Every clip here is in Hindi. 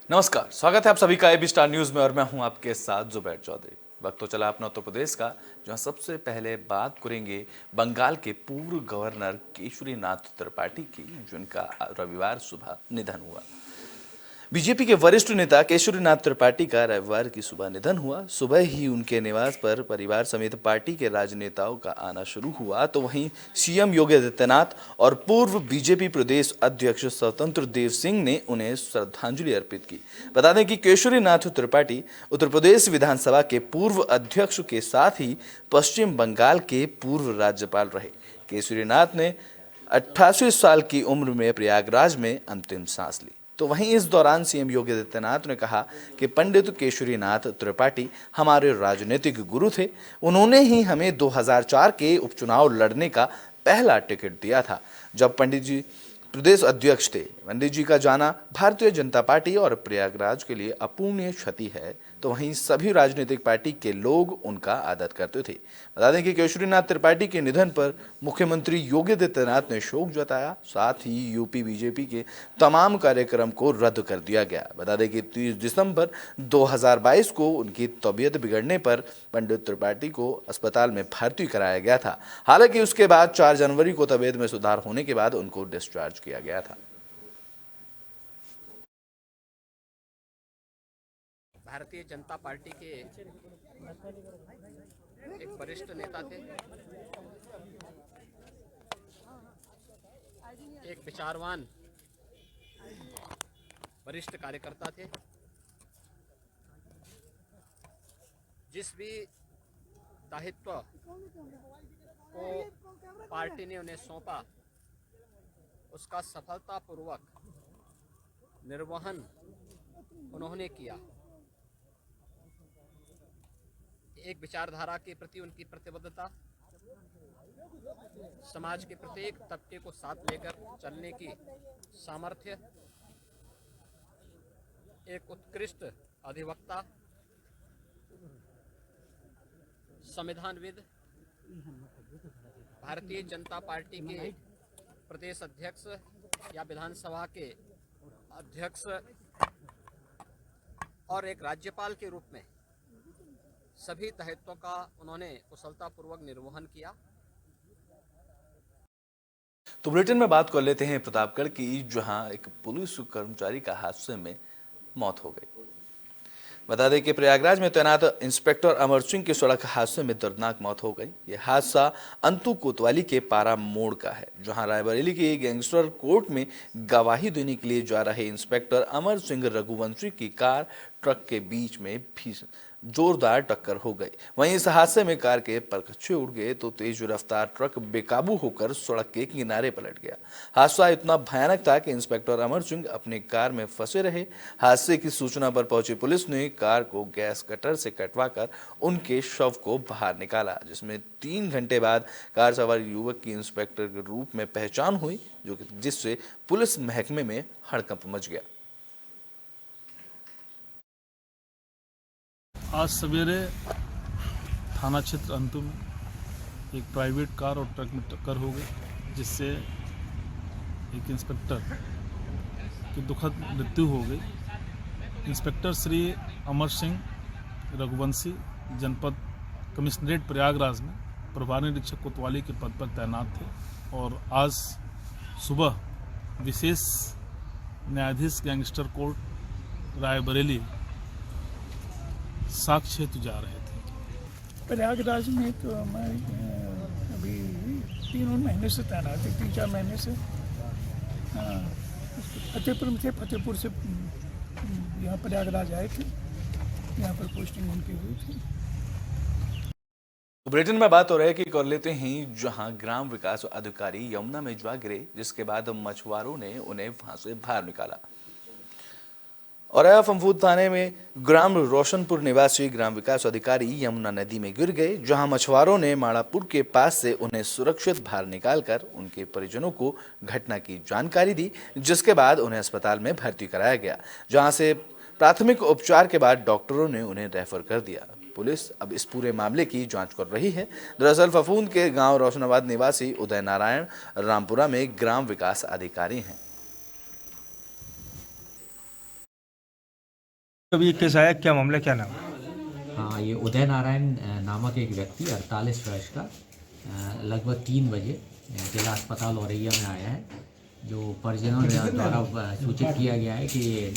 नमस्कार, स्वागत है आप सभी का एबी स्टार न्यूज में और मैं हूं आपके साथ जुबैर चौधरी। वक्त तो चला अपना उत्तर प्रदेश का, जहां सबसे पहले बात करेंगे बंगाल के पूर्व गवर्नर केशरीनाथ त्रिपाठी की, जिनका रविवार सुबह निधन हुआ। बीजेपी के वरिष्ठ नेता केशरीनाथ त्रिपाठी का रविवार की सुबह निधन हुआ। सुबह ही उनके निवास पर परिवार समेत पार्टी के राजनेताओं का आना शुरू हुआ, तो वहीं सीएम योगी आदित्यनाथ और पूर्व बीजेपी प्रदेश अध्यक्ष स्वतंत्र देव सिंह ने उन्हें श्रद्धांजलि अर्पित की। बता दें कि केशरीनाथ त्रिपाठी उत्तर प्रदेश विधानसभा के पूर्व अध्यक्ष के साथ ही पश्चिम बंगाल के पूर्व राज्यपाल रहे। केशरीनाथ ने 88 साल की उम्र में प्रयागराज में अंतिम सांस ली। तो वहीं इस दौरान सीएम योगी आदित्यनाथ ने कहा कि पंडित केशरीनाथ त्रिपाठी हमारे राजनीतिक गुरु थे। उन्होंने ही हमें 2004 के उपचुनाव लड़ने का पहला टिकट दिया था, जब पंडित जी प्रदेश अध्यक्ष थे। पंडित जी का जाना भारतीय जनता पार्टी और प्रयागराज के लिए अपूर्णीय क्षति है। तो वहीं सभी राजनीतिक पार्टी के लोग उनका आदर करते थे। बता दें कि केशरीनाथ त्रिपाठी के निधन पर मुख्यमंत्री योगी आदित्यनाथ ने शोक जताया, साथ ही यूपी बीजेपी के तमाम कार्यक्रम को रद्द कर दिया गया। बता दें कि 30 दिसंबर 2022 को उनकी तबीयत बिगड़ने पर पंडित त्रिपाठी को अस्पताल में भर्ती कराया गया था। हालांकि उसके बाद 4 जनवरी को तबीयत में सुधार होने के बाद उनको डिस्चार्ज किया गया था। भारतीय जनता पार्टी के एक वरिष्ठ नेता थे, एक विचारवान वरिष्ठ कार्यकर्ता थे। जिस भी दायित्व को पार्टी ने उन्हें सौंपा, उसका सफलतापूर्वक निर्वहन उन्होंने किया। एक विचारधारा के प्रति उनकी प्रतिबद्धता, समाज के प्रत्येक तबके को साथ लेकर चलने की सामर्थ्य, एक उत्कृष्ट अधिवक्ता, संविधानविद, भारतीय जनता पार्टी के प्रदेश अध्यक्ष या विधानसभा के अध्यक्ष और एक राज्यपाल के रूप में सभी दायित्वों का उन्होंने कुशलतापूर्वक निर्वहन किया। तो बुलेटिन में बात कर लेते हैं प्रतापगढ़ की, जहां एक पुलिस कर्मचारी का हादसे में मौत हो गई। बता दें कि प्रयागराज में तैनात इंस्पेक्टर अमर सिंह की सड़क हादसे में दर्दनाक मौत हो गई। यह हादसा अंतु कोतवाली के पारा मोड़ का है, जहां रायबरेली के गैंगस्टर कोर्ट में गवाही देने के लिए जा रहे इंस्पेक्टर अमर सिंह रघुवंशी की कार ट्रक के बीच में जोरदार टक्कर हो गई। वहीं इस हादसे में कार के परखच्चे उड़ गए, तो तेज रफ्तार ट्रक बेकाबू होकर सड़क के किनारे पलट गया। हादसा इतना भयानक था कि इंस्पेक्टर अमर सिंह अपनी कार में फंसे रहे। हादसे की सूचना पर पहुंची पुलिस ने कार को गैस कटर से कटवाकर उनके शव को बाहर निकाला, जिसमें 3 घंटे बाद कार सवार युवक की इंस्पेक्टर के रूप में पहचान हुई, जिससे पुलिस महकमे में हड़कंप मच गया। आज सवेरे थाना क्षेत्र अंतु में एक प्राइवेट कार और ट्रक में टक्कर हो गई, जिससे एक इंस्पेक्टर की दुखद मृत्यु हो गई। इंस्पेक्टर श्री अमर सिंह रघुवंशी जनपद कमिश्नरेट प्रयागराज में प्रभारी निरीक्षक कोतवाली के पद पर तैनात थे और आज सुबह विशेष न्यायाधीश गैंगस्टर कोर्ट रायबरेली साक्ष्य हेतु जा रहे थे। प्रयागराज में तो मैं अभी 3 महीने से तैनात है, 3-4 महीने से। फतेहपुर में थे, फतेहपुर से यहाँ प्रयागराज आए थे, यहाँ पर पोस्टिंग उनकी हुई थी। बुलेटिन में बात हो रही है कि कर लेते हैं, जहां ग्राम विकास अधिकारी यमुना में जा गिरे, जिसके बाद मछुआरों ने उन्हें वहां से बाहर निकाला। और फंफूद थाने में ग्राम रोशनपुर निवासी ग्राम विकास अधिकारी यमुना नदी में गिर गए, जहां मछुआरों ने माड़ापुर के पास से उन्हें सुरक्षित बाहर निकालकर उनके परिजनों को घटना की जानकारी दी, जिसके बाद उन्हें अस्पताल में भर्ती कराया गया, जहां से प्राथमिक उपचार के बाद डॉक्टरों ने उन्हें रेफर कर दिया। पुलिस अब इस पूरे मामले की जांच कर रही है। दरअसल फफूंद के गांव रोशनाबाद निवासी उदय नारायण रामपुरा में ग्राम विकास अधिकारी हैं। अभी एक केस आया, क्या मामला, क्या नाम? हाँ, ये उदय नारायण नामक एक व्यक्ति 48 वर्ष का लगभग 3 बजे जिला अस्पताल औरैया में आया है, जो परिजनों द्वारा सूचित किया गया है कि ये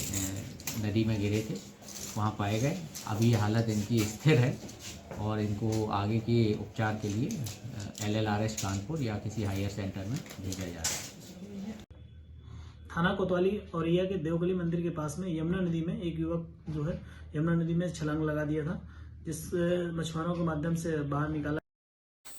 नदी में गिरे थे, वहाँ पाए गए। अभी हालत इनकी स्थिर है और इनको आगे के उपचार के लिए LLRS कानपुर या किसी हायर सेंटर में भेजा जा रहा है। थाना कोतवाली औरैया के देवगली मंदिर के पास में यमुना नदी में एक युवक जो है यमुना नदी में छलांग लगा दिया था, जिस मछुआरों के माध्यम से बाहर निकाला।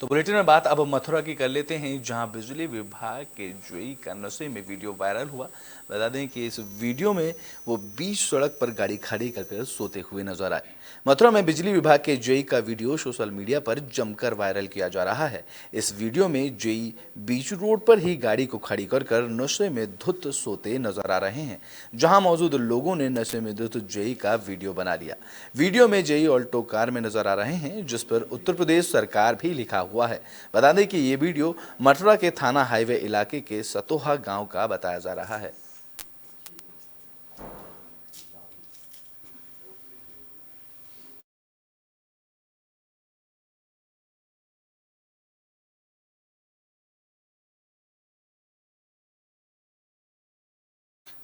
तो बुलेटिन में बात अब मथुरा की कर लेते हैं, जहां बिजली विभाग के जेई का नशे में वीडियो वायरल हुआ। बता दें कि इस वीडियो में वो बीच सड़क पर गाड़ी खड़ी कर सोते हुए नजर आए। मथुरा में बिजली विभाग के जेई का वीडियो सोशल मीडिया पर जमकर वायरल किया जा रहा है। इस वीडियो में जेई बीच रोड पर ही गाड़ी को खड़ी कर नशे में धुत सोते नजर आ रहे हैं, जहां मौजूद लोगों ने नशे में धुत जेई का वीडियो बना लिया। वीडियो में जेई ऑल्टो कार में नजर आ रहे हैं, जिस पर उत्तर प्रदेश सरकार भी लिखा हुआ है। बता दें कि ये वीडियो मथुरा के थाना हाईवे इलाके के सतोहा गांव का बताया जा रहा है।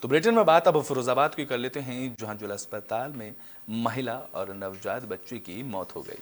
तो बुलेटिन में बात अब फिरोजाबाद की कर लेते हैं, जहां जिला अस्पताल में महिला और नवजात बच्चे की मौत हो गई।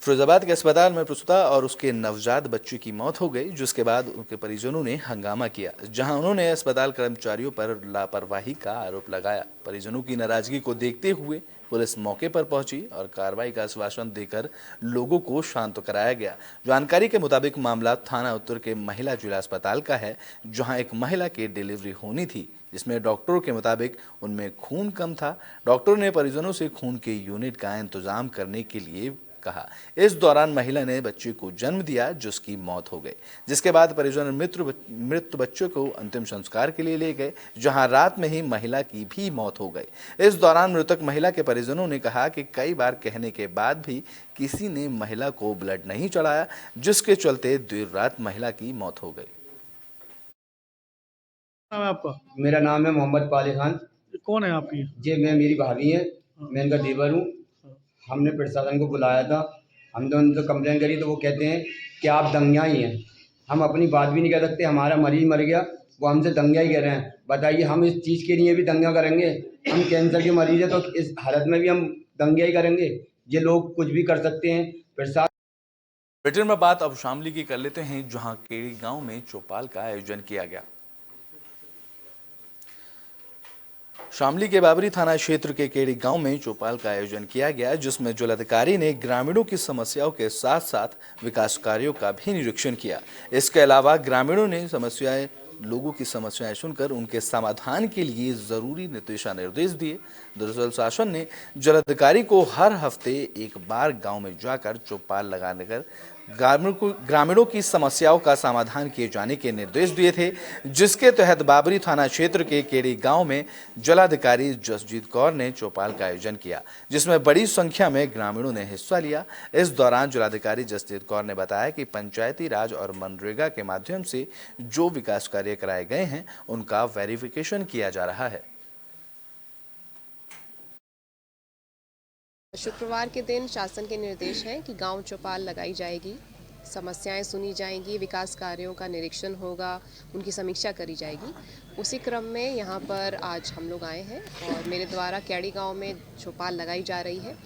फिरोजाबाद के अस्पताल में प्रसूता और उसके नवजात बच्चे की मौत हो गई, जिसके बाद उनके परिजनों ने हंगामा किया, जहां उन्होंने अस्पताल कर्मचारियों पर लापरवाही का आरोप लगाया। परिजनों की नाराजगी को देखते हुए पुलिस मौके पर पहुंची और कार्रवाई का आश्वासन देकर लोगों को शांत कराया गया। जानकारी के मुताबिक मामला थाना उत्तर के महिला जिला अस्पताल का है, जहां एक महिला की डिलीवरी होनी थी, जिसमें डॉक्टरों के मुताबिक उनमें खून कम था। डॉक्टरों ने परिजनों से खून के यूनिट का इंतजाम करने के लिए कहा। इस दौरान महिला ने बच्चे को जन्म दिया, जिसकी मौत हो गई, जिसके बाद परिजन मृत बच्चों को अंतिम संस्कार के लिए ले गए, जहां रात में ही महिला की भी मौत हो गई। इस दौरान मृतक महिला के परिजनों ने कहा कि कई बार कहने के बाद भी किसी ने महिला को ब्लड नहीं चढ़ाया, जिसके चलते देर रात महिला की मौत हो गई। नाम है आपका? मेरा नाम है मोहम्मद पाले खान। कौन है आपकी? ये मेरी भाभी है, मैं इनका देवर हूँ। हमने प्रशासन को बुलाया था, हमने उनसे कंप्लेन करी तो वो कहते हैं कि आप दंगा ही हैं। हम अपनी बात भी नहीं कह सकते, हमारा मरीज मर गया, वो हमसे दंगा ही कह रहे हैं। बताइए, हम इस चीज़ के लिए भी दंगा करेंगे? हम कैंसर के मरीज हैं, तो इस हालत में भी हम दंगा ही करेंगे? ये लोग कुछ भी कर सकते हैं। प्रशासन ब्रिटेन में बात अब शामली की कर लेते हैं, जहां केड़ी गांव में चौपाल का आयोजन किया गया। शामली के बाबरी थाना क्षेत्र के केड़ी गांव में चौपाल का आयोजन किया गया, जिसमें जिलाधिकारी ने ग्रामीणों की समस्याओं के साथ साथ विकास कार्यों का भी निरीक्षण किया। इसके अलावा ग्रामीणों ने लोगों की समस्याएं सुनकर उनके समाधान के लिए जरूरी दिशा निर्देश दिए। दरअसल शासन ने जिलाधिकारी को हर हफ्ते एक बार गांव में जाकर चौपाल लगाने कर ग्रामीणों की समस्याओं का समाधान किए जाने के निर्देश दिए थे, जिसके तहत बाबरी थाना क्षेत्र के केड़ी गांव में जिलाधिकारी जसजीत कौर ने चौपाल का आयोजन किया, जिसमें बड़ी संख्या में ग्रामीणों ने हिस्सा लिया। इस दौरान जिलाधिकारी जसजीत कौर ने बताया कि पंचायती राज और मनरेगा के माध्यम से जो विकास कार्य कराए गए हैं, उनका वेरिफिकेशन किया जा रहा है। शुक्रवार के दिन शासन के निर्देश हैं कि गांव चौपाल लगाई जाएगी, समस्याएं सुनी जाएंगी, विकास कार्यों का निरीक्षण होगा, उनकी समीक्षा करी जाएगी। उसी क्रम में यहाँ पर आज हम लोग आए हैं और मेरे द्वारा कैड़ी गांव में चौपाल लगाई जा रही है।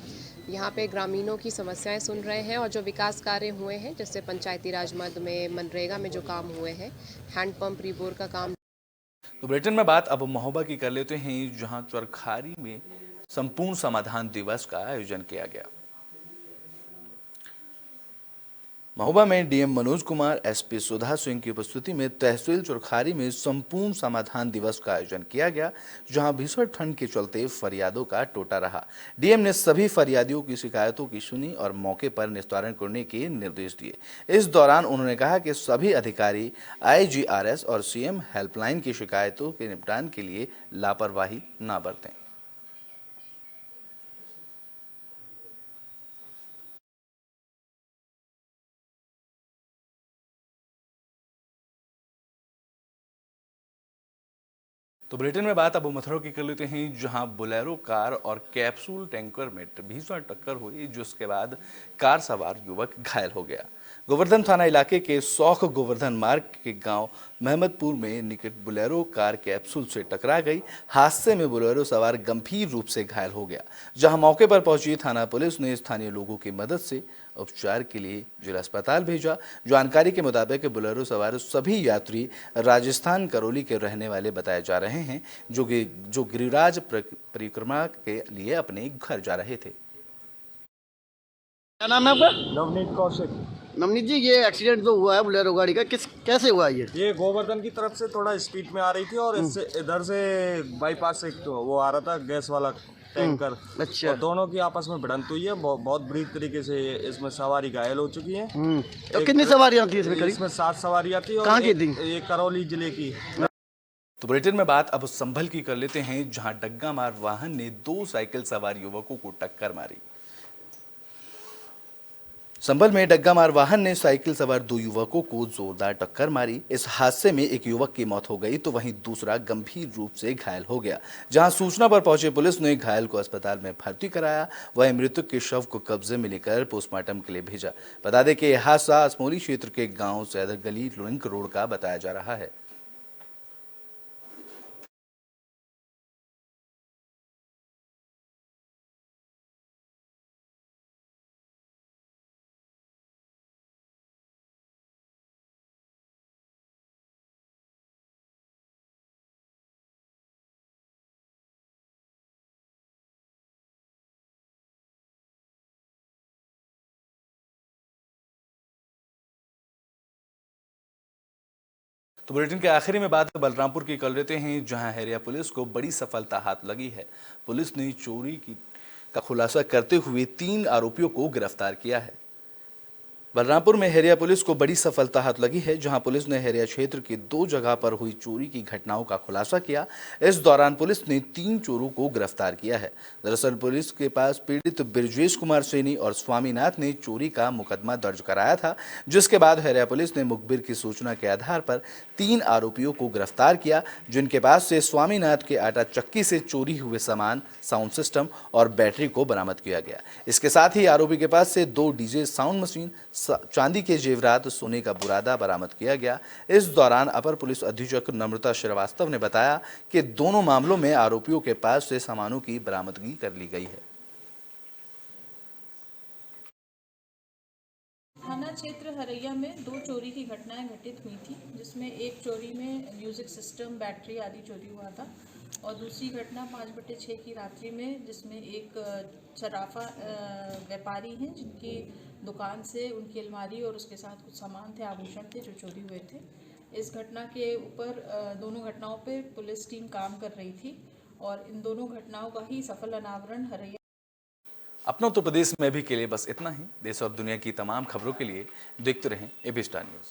यहाँ पे ग्रामीणों की समस्याएं सुन रहे हैं और जो विकास कार्य हुए हैं, जैसे पंचायती राज मद में, मनरेगा में जो काम हुए हैं, हैंडपंप रिबोर का काम। तो ब्रिटेन में बात अब महोबा की कर लेते हैं, जहां चरखारी में संपूर्ण समाधान दिवस का आयोजन किया गया। महोबा में डीएम मनोज कुमार, एसपी सुधा सिंह की उपस्थिति में तहसील चरखारी में संपूर्ण समाधान दिवस का आयोजन किया गया, जहां भीषण ठंड के चलते फरियादों का टोटा रहा। डीएम ने सभी फरियादियों की शिकायतों की सुनी और मौके पर निस्तारण करने के निर्देश दिए। इस दौरान उन्होंने कहा कि सभी अधिकारी IGRS और CM हेल्पलाइन की शिकायतों के निपटान के लिए लापरवाही न बरतें। तो बुलेटिन में बात अब मथुरा की कर लेते हैं, जहां बोलेरो कार और कैप्सूल टैंकर में भीषण टक्कर हुई, जिसके बाद कार सवार युवक घायल हो गया। गोवर्धन थाना इलाके के सौख गोवर्धन मार्ग के गांव महमदपुर में निकट बोलेरो कार कैप्सूल से टकरा गई। हादसे में बोलेरो सवार गंभीर रूप से घायल हो गया, जहां मौके पर पहुंची थाना पुलिस ने स्थानीय लोगों की मदद से उपचार के लिए जिला अस्पताल भेजा। जानकारी के मुताबिक बोलेरो सवार सभी यात्री राजस्थान करौली के रहने वाले बताए जा रहे हैं, जो गिरिराज परिक्रमा के लिए अपने घर जा रहे थे। क्या नाम है आपका? नवनीत कौशिक। नवनीत जी, ये एक्सीडेंट जो हुआ है बोलेरो गाड़ी का, कैसे हुआ ये गोवर्धन की तरफ से थोड़ा स्पीड में आ रही थी और इससे इधर से बाईपास से वो आ रहा था गैस वाला टैंकर। अच्छा। और दोनों की आपस में भिड़ंत हुई है, बहुत बुरी तरीके से इसमें सवारी घायल हो चुकी है। तो कितनी सवारियां थी इसमें? इसमें 7 सवारियां थी। कहाँ की थी? ये करौली जिले की। तो बुलेटिन में बात अब संभल की कर लेते हैं, जहां डग्गा मार वाहन ने 2 साइकिल सवार युवकों को टक्कर मारी। संभल में डग्गा मार वाहन ने साइकिल सवार 2 युवकों को जोरदार टक्कर मारी। इस हादसे में एक युवक की मौत हो गई तो वहीं दूसरा गंभीर रूप से घायल हो गया। जहां सूचना पर पहुंचे पुलिस ने घायल को अस्पताल में भर्ती कराया, वहीं मृतक के शव को कब्जे में लेकर पोस्टमार्टम के लिए भेजा। बता दें कि यह हादसा असमोली क्षेत्र के गांव सैदर गली लिंक रोड का बताया जा रहा है। तो बुलेटिन के आखिरी में बात बलरामपुर की कर लेते हैं, जहां हेरिया पुलिस को बड़ी सफलता हाथ लगी है। पुलिस ने चोरी का खुलासा करते हुए 3 आरोपियों को गिरफ्तार किया है। बलरामपुर में हेरिया पुलिस को बड़ी सफलता हाथ लगी है, जहां पुलिस ने हेरिया क्षेत्र की 2 जगह पर हुई चोरी की घटनाओं का खुलासा किया। इस दौरान पुलिस ने 3 चोरों को गिरफ्तार किया है। दरअसल पुलिस के पास पीड़ित ब्रजेश कुमार सैनी और स्वामीनाथ ने चोरी का मुकदमा दर्ज कराया था, जिसके बाद हेरिया पुलिस ने मुखबिर की सूचना के आधार पर 3 आरोपियों को गिरफ्तार किया, जिनके पास से स्वामीनाथ के आटा चक्की से चोरी हुए सामान, साउंड सिस्टम और बैटरी को बरामद किया गया। इसके साथ ही आरोपी के पास से 2 डीजे साउंड मशीन, चांदी के जेवरात, सोने का बुरादा बरामद किया गया। इस दौरान अपर पुलिस अधीक्षक नम्रता श्रीवास्तव ने बताया कि दोनों मामलों में आरोपियों के पास से सामानों की बरामदगी कर ली गई है। थाना क्षेत्र हरैया में 2 चोरी की घटनाएं घटित हुई थी, जिसमें एक चोरी में म्यूजिक सिस्टम, बैटरी आदि चोरी हुआ था और दूसरी घटना 5/6 की रात्रि में, जिसमें एक सराफा व्यापारी हैं जिनकी दुकान से उनकी अलमारी और उसके साथ कुछ सामान थे, आभूषण थे जो चोरी हुए थे। इस घटना के ऊपर दोनों घटनाओं पे पुलिस टीम काम कर रही थी और इन दोनों घटनाओं का ही सफल अनावरण हरैया। अपना उत्तर प्रदेश में भी के लिए बस इतना ही। देश और दुनिया की तमाम खबरों के लिए देखते रहें एबी स्टार न्यूज़।